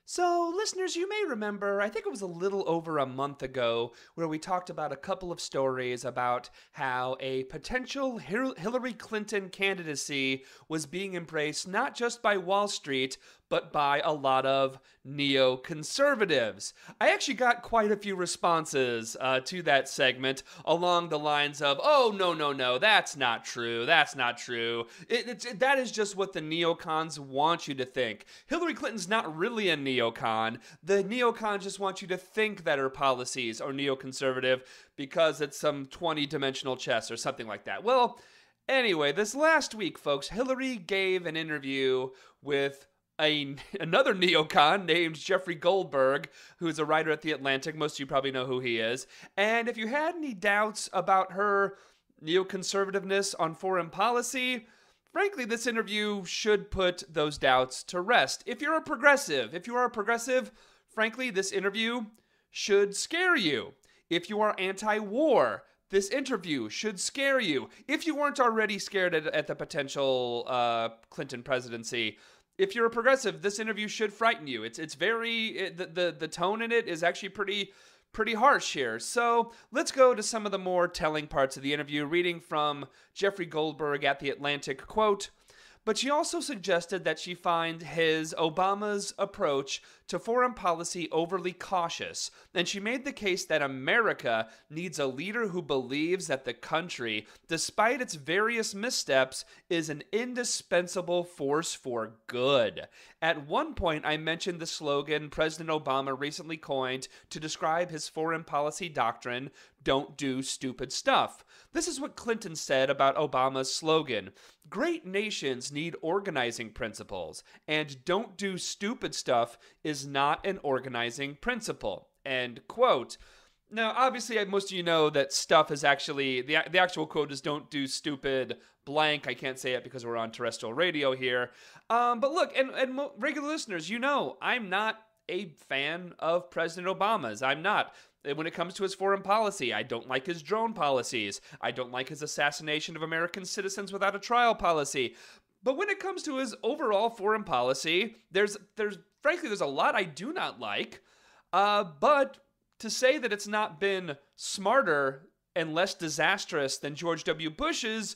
So, listeners, you may remember, I think it was a little over a month ago, where we talked about a couple of stories about how a potential Hillary Clinton candidacy was being embraced not just by Wall Street, but by a lot of neoconservatives. I actually got quite a few responses to that segment along the lines of, oh, no, that's not true. That's not true. That is just what the neocons want you to think. Hillary Clinton's not really a neocon. The neocons just want you to think that her policies are neoconservative because it's some 20-dimensional chess or something like that. Well, anyway, this last week, folks, Hillary gave an interview with another neocon named Jeffrey Goldberg, who's a writer at The Atlantic. Most of you probably know who he is. And if you had any doubts about her neoconservativeness on foreign policy, frankly, this interview should put those doubts to rest. If you are a progressive, frankly, this interview should scare you. If you are anti-war, this interview should scare you. If you weren't already scared at the potential Clinton presidency, if you're a progressive, this interview should frighten you. It's very the tone in it is actually pretty harsh here. So let's go to some of the more telling parts of the interview. Reading from Jeffrey Goldberg at The Atlantic, quote, "But she also suggested that she find Obama's approach to foreign policy overly cautious, and she made the case that America needs a leader who believes that the country, despite its various missteps, is an indispensable force for good. At one point, I mentioned the slogan President Obama recently coined to describe his foreign policy doctrine, 'Don't do stupid stuff.' This is what Clinton said about Obama's slogan. Great nations need organizing principles, and don't do stupid stuff is not an organizing principle." End quote. Now, obviously, most of you know that stuff is actually, the actual quote is "don't do stupid blank." I can't say it because we're on terrestrial radio here. But look, and regular listeners, you know, I'm not a fan of President Obama's. I'm not. When it comes to his foreign policy, I don't like his drone policies. I don't like his assassination of American citizens without a trial policy. But when it comes to his overall foreign policy, there's frankly, there's a lot I do not like. But to say that it's not been smarter and less disastrous than George W. Bush's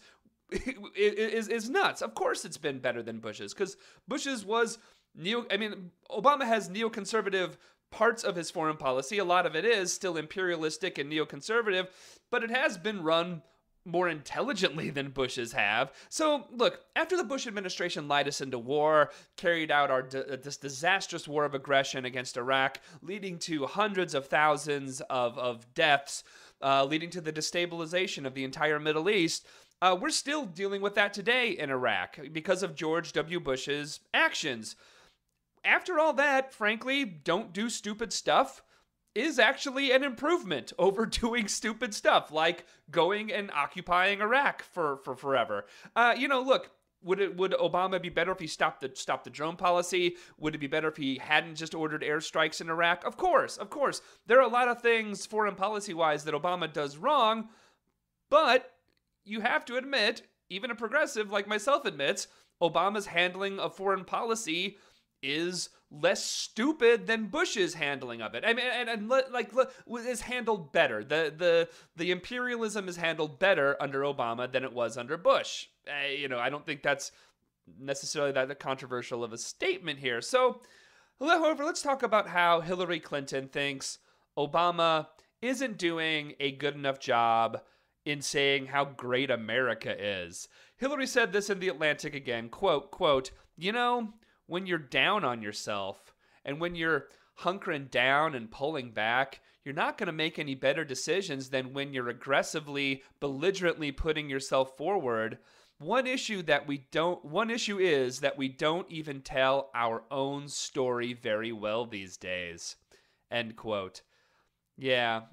is nuts. Of course it's been better than Bush's, because Bush's was Obama has neoconservative parts of his foreign policy. A lot of it is still imperialistic and neoconservative, but it has been run more intelligently than Bush's have. So, look, after the Bush administration lied us into war, carried out this disastrous war of aggression against Iraq, leading to hundreds of thousands of deaths, leading to the destabilization of the entire Middle East, we're still dealing with that today in Iraq because of George W. Bush's actions. After all that, frankly, don't do stupid stuff is actually an improvement over doing stupid stuff, like going and occupying Iraq for forever. Look, would Obama be better if he stopped the drone policy? Would it be better if he hadn't just ordered airstrikes in Iraq? Of course. There are a lot of things foreign policy-wise that Obama does wrong, but you have to admit, even a progressive like myself admits, Obama's handling of foreign policy is less stupid than Bush's handling of it. I mean, is handled better. The imperialism is handled better under Obama than it was under Bush. I don't think that's necessarily that controversial of a statement here. So, however, let's talk about how Hillary Clinton thinks Obama isn't doing a good enough job in saying how great America is. Hillary said this in The Atlantic again, quote, when you're down on yourself and when you're hunkering down and pulling back, you're not going to make any better decisions than when you're aggressively, belligerently putting yourself forward. One issue is that we don't even tell our own story very well these days. End quote. Yeah,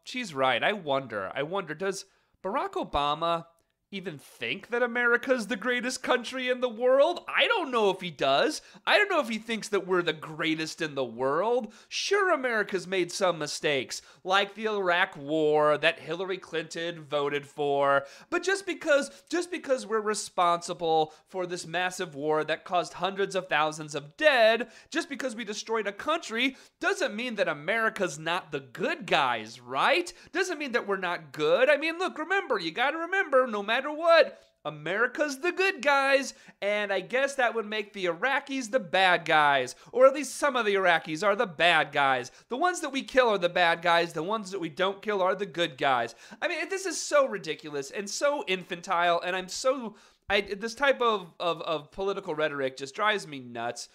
she's right. I wonder, does Barack Obama even think that America's the greatest country in the world. I don't know if he does. I don't know if he thinks that we're the greatest in the world. Sure, America's made some mistakes, like the Iraq War that Hillary Clinton voted for. But just because we're responsible for this massive war that caused hundreds of thousands of dead, just because we destroyed a country, doesn't mean that America's not the good guys, right? Doesn't mean that we're not good. I mean, look, remember, you gotta remember, no matter what, America's the good guys, and I guess that would make the Iraqis the bad guys, or at least some of the Iraqis are the bad guys. The ones that we kill are the bad guys, the ones that we don't kill are the good guys. I mean, this is so ridiculous and so infantile, and this type of political rhetoric just drives me nuts.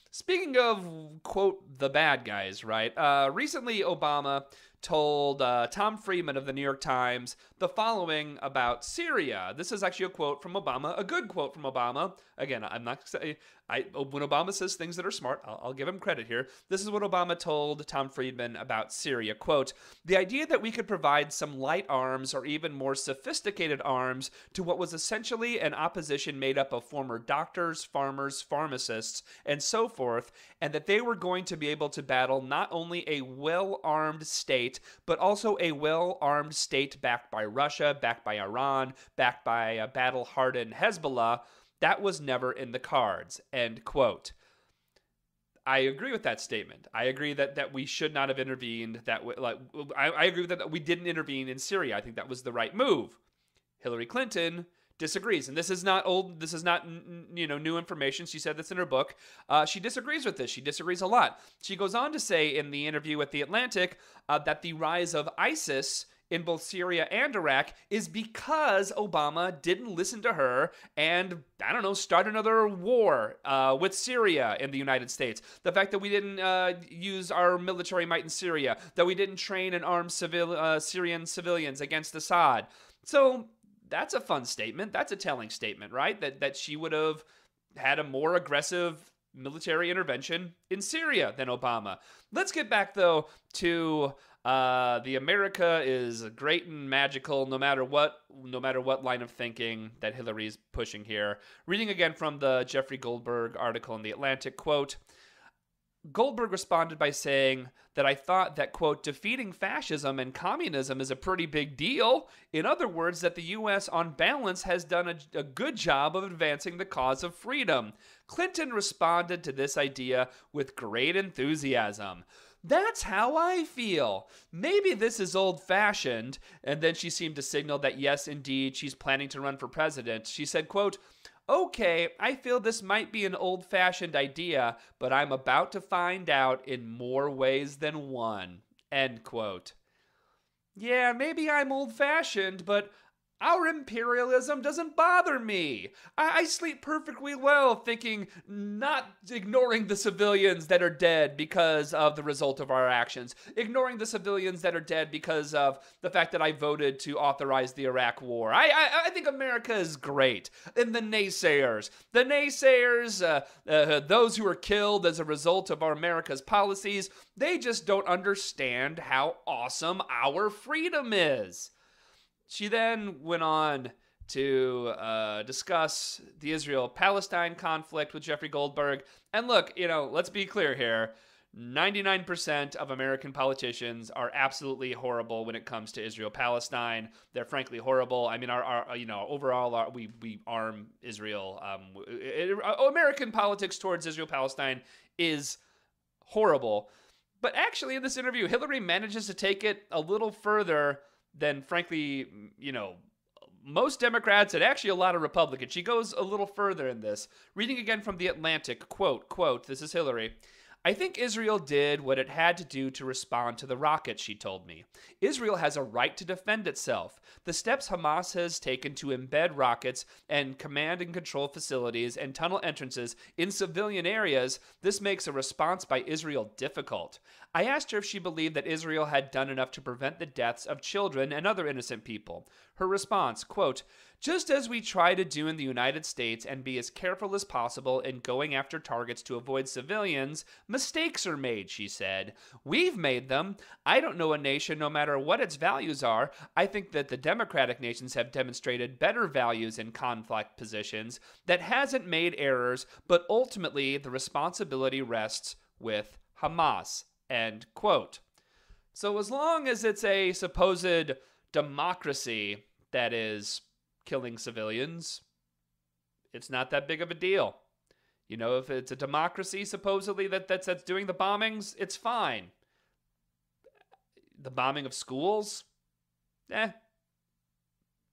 Speaking of, quote, the bad guys, right? Recently, Obama told Tom Friedman of the New York Times the following about Syria. This is actually a quote from Obama, a good quote from Obama. Again, I'm not saying, when Obama says things that are smart, I'll give him credit here. This is what Obama told Tom Friedman about Syria. Quote, "The idea that we could provide some light arms or even more sophisticated arms to what was essentially an opposition made up of former doctors, farmers, pharmacists, and so forth, and that they were going to be able to battle not only a well-armed state, but also a well-armed state backed by Russia, backed by Iran, backed by a battle-hardened Hezbollah, that was never in the cards," end quote. I agree with that statement. I agree that we should not have intervened. I agree that we didn't intervene in Syria. I think that was the right move. Hillary Clinton disagrees, and this is not new information. She said this in her book. She disagrees with this. She disagrees a lot. She goes on to say in the interview with The Atlantic that the rise of ISIS in both Syria and Iraq is because Obama didn't listen to her and, start another war with Syria in the United States. The fact that we didn't use our military might in Syria, that we didn't train and arm Syrian civilians against Assad. So that's a fun statement. That's a telling statement, right? That she would have had a more aggressive military intervention in Syria than Obama. Let's get back, though, to the America is great and magical no matter what line of thinking that Hillary's pushing here. Reading again from the Jeffrey Goldberg article in The Atlantic, quote, Goldberg responded by saying that I thought that, quote, defeating fascism and communism is a pretty big deal. In other words, that the U.S. on balance has done a good job of advancing the cause of freedom. Clinton responded to this idea with great enthusiasm. That's how I feel. Maybe this is old-fashioned. And then she seemed to signal that, yes, indeed, she's planning to run for president. She said, quote, okay, I feel this might be an old-fashioned idea, but I'm about to find out in more ways than one, end quote. Yeah, maybe I'm old-fashioned, but our imperialism doesn't bother me. I sleep perfectly well thinking, not ignoring the civilians that are dead because of the result of our actions, ignoring the civilians that are dead because of the fact that I voted to authorize the Iraq War. I think America is great. And the naysayers, those who are killed as a result of our America's policies, they just don't understand how awesome our freedom is. She then went on to discuss the Israel-Palestine conflict with Jeffrey Goldberg. And look, let's be clear here. 99% of American politicians are absolutely horrible when it comes to Israel-Palestine. They're frankly horrible. I mean, overall, we arm Israel. American politics towards Israel-Palestine is horrible. But actually, in this interview, Hillary manages to take it a little further than, frankly, most Democrats and actually a lot of Republicans. She goes a little further in this. Reading again from The Atlantic, quote, this is Hillary. I think Israel did what it had to do to respond to the rockets, she told me. Israel has a right to defend itself. The steps Hamas has taken to embed rockets and command and control facilities and tunnel entrances in civilian areas, this makes a response by Israel difficult. I asked her if she believed that Israel had done enough to prevent the deaths of children and other innocent people. Her response, quote, Just as we try to do in the United States and be as careful as possible in going after targets to avoid civilians, mistakes are made, she said. We've made them. I don't know a nation, no matter what its values are. I think that the democratic nations have demonstrated better values in conflict positions that hasn't made errors, but ultimately the responsibility rests with Hamas. End quote. So as long as it's a supposed democracy that is killing civilians, it's not that big of a deal. You know, if it's a democracy supposedly that's doing the bombings, it's fine. The bombing of schools?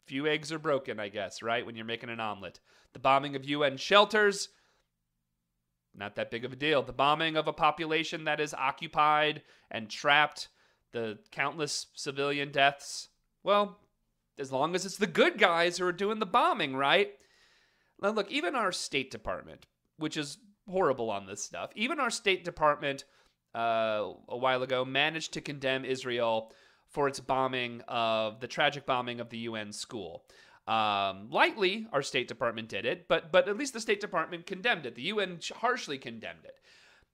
Few eggs are broken, I guess, right? When you're making an omelet. The bombing of UN shelters? Not that big of a deal. The bombing of a population that is occupied and trapped, the countless civilian deaths, well, as long as it's the good guys who are doing the bombing, right? Now, look, even our State Department, which is horrible on this stuff, even our State Department a while ago managed to condemn Israel for its bombing of the tragic bombing of the UN school. Lightly, our State Department did it, but at least the State Department condemned it. The UN harshly condemned it.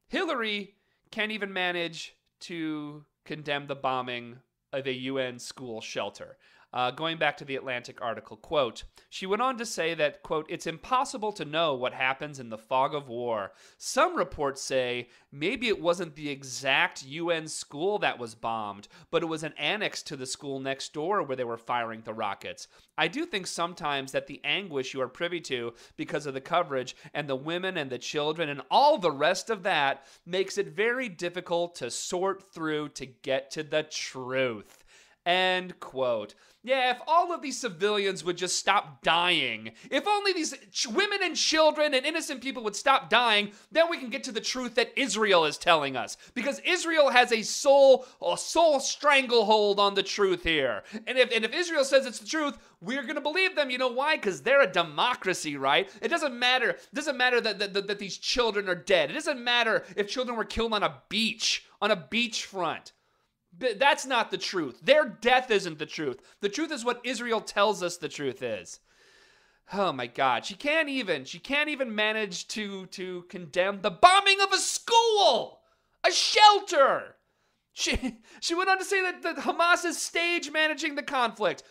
Hillary can't even manage to condemn the bombing of a UN school shelter. Going back to the Atlantic article, quote, she went on to say that, quote, it's impossible to know what happens in the fog of war. Some reports say maybe it wasn't the exact UN school that was bombed, but it was an annex to the school next door where they were firing the rockets. I do think sometimes that the anguish you are privy to because of the coverage and the women and the children and all the rest of that makes it very difficult to sort through to get to the truth. End quote. Yeah, if all of these civilians would just stop dying, if only these women and children and innocent people would stop dying, then we can get to the truth that Israel is telling us. Because Israel has a soul stranglehold on the truth here. And if Israel says it's the truth, we're going to believe them. You know why? Because they're a democracy, right? It doesn't matter. It doesn't matter that these children are dead. It doesn't matter if children were killed on a beachfront. That's not the truth. Their death isn't the truth. The truth is what Israel tells us the truth is. Oh my God. She can't even manage to condemn the bombing of a school, a shelter. She went on to say that Hamas is stage managing the conflict.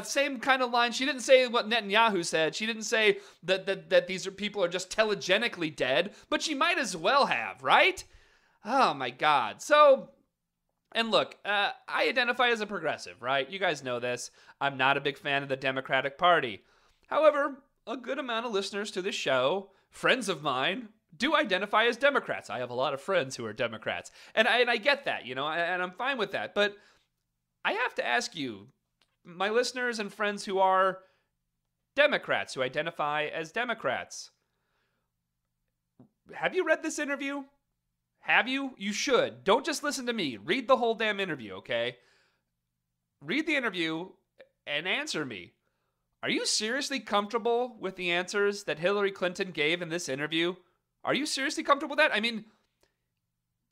Same kind of line. She didn't say what Netanyahu said. She didn't say that these people are just telegenically dead, but she might as well have, right? Oh my God. So, and look, I identify as a progressive, right? You guys know this. I'm not a big fan of the Democratic Party. However, a good amount of listeners to this show, friends of mine, do identify as Democrats. I have a lot of friends who are Democrats. And I get that, you know, and I'm fine with that. But I have to ask you, my listeners and friends who are Democrats, who identify as Democrats, have you read this interview? Have you? You should. Don't just listen to me. Read the whole damn interview, okay? Read the interview and answer me. Are you seriously comfortable with the answers that Hillary Clinton gave in this interview? Are you seriously comfortable with that? I mean,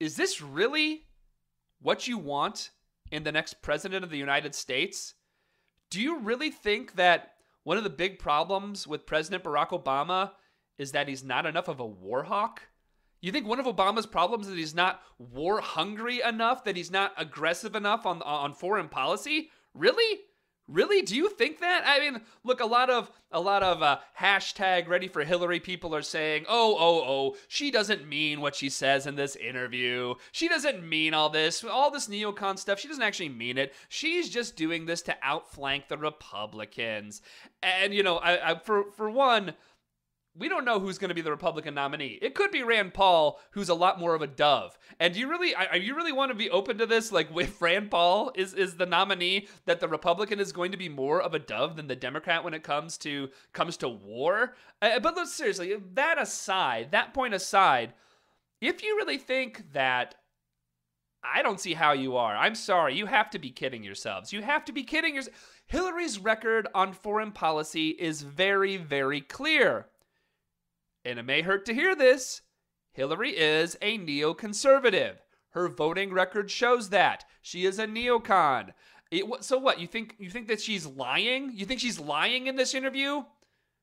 is this really what you want in the next president of the United States? Do you really think that one of the big problems with President Barack Obama is that he's not enough of a war hawk? You think one of Obama's problems is that he's not war hungry enough, that he's not aggressive enough on foreign policy? Really? Really? Do you think that? I mean, look, a lot of hashtag ready for Hillary people are saying, oh, she doesn't mean what she says in this interview. She doesn't mean all this neocon stuff. She doesn't actually mean it. She's just doing this to outflank the Republicans. And, you know, for one, we don't know who's going to be the Republican nominee. It could be Rand Paul, who's a lot more of a dove. And do you really want to be open to this? Like, if Rand Paul is the nominee, that the Republican is going to be more of a dove than the Democrat when it comes to war? But look, seriously, that point aside, if you really think that, I don't see how you are. I'm sorry. You have to be kidding yourselves. You have to be kidding yourselves. Hillary's record on foreign policy is very, very clear. And it may hurt to hear this, Hillary is a neoconservative. Her voting record shows that. She is a neocon. So what? You think that she's lying? You think she's lying in this interview?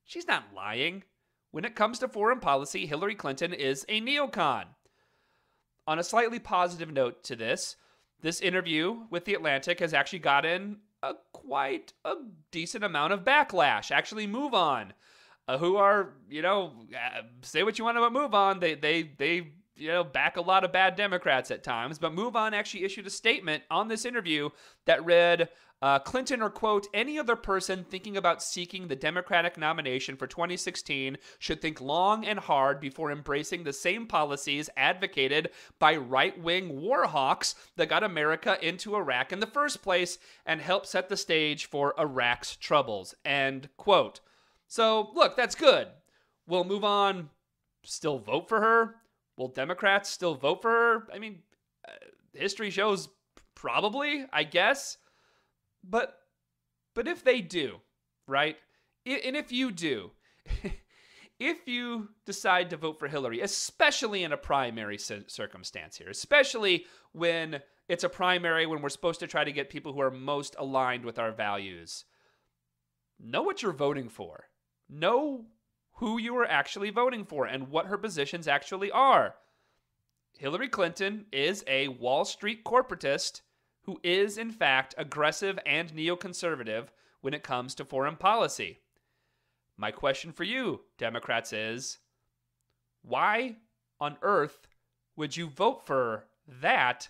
She's not lying. When it comes to foreign policy, Hillary Clinton is a neocon. On a slightly positive note to this interview with The Atlantic has actually gotten quite a decent amount of backlash. Actually, Move On, who are, say what you want about Move On, they back a lot of bad Democrats at times, but Move On actually issued a statement on this interview that read, Clinton or, quote, any other person thinking about seeking the Democratic nomination for 2016 should think long and hard before embracing the same policies advocated by right-wing war hawks that got America into Iraq in the first place and helped set the stage for Iraq's troubles, end quote. So, look, that's good. Will Move On still vote for her? Will Democrats still vote for her? I mean, history shows probably, I guess. But if they do, right? And if you do, if you decide to vote for Hillary, especially in a primary circumstance here, especially when it's a primary, when we're supposed to try to get people who are most aligned with our values, know what you're voting for. Know who you are actually voting for and what her positions actually are. Hillary Clinton is a Wall Street corporatist who is, in fact, aggressive and neoconservative when it comes to foreign policy. My question for you, Democrats, is why on earth would you vote for that,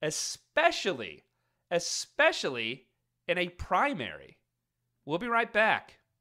especially in a primary? We'll be right back.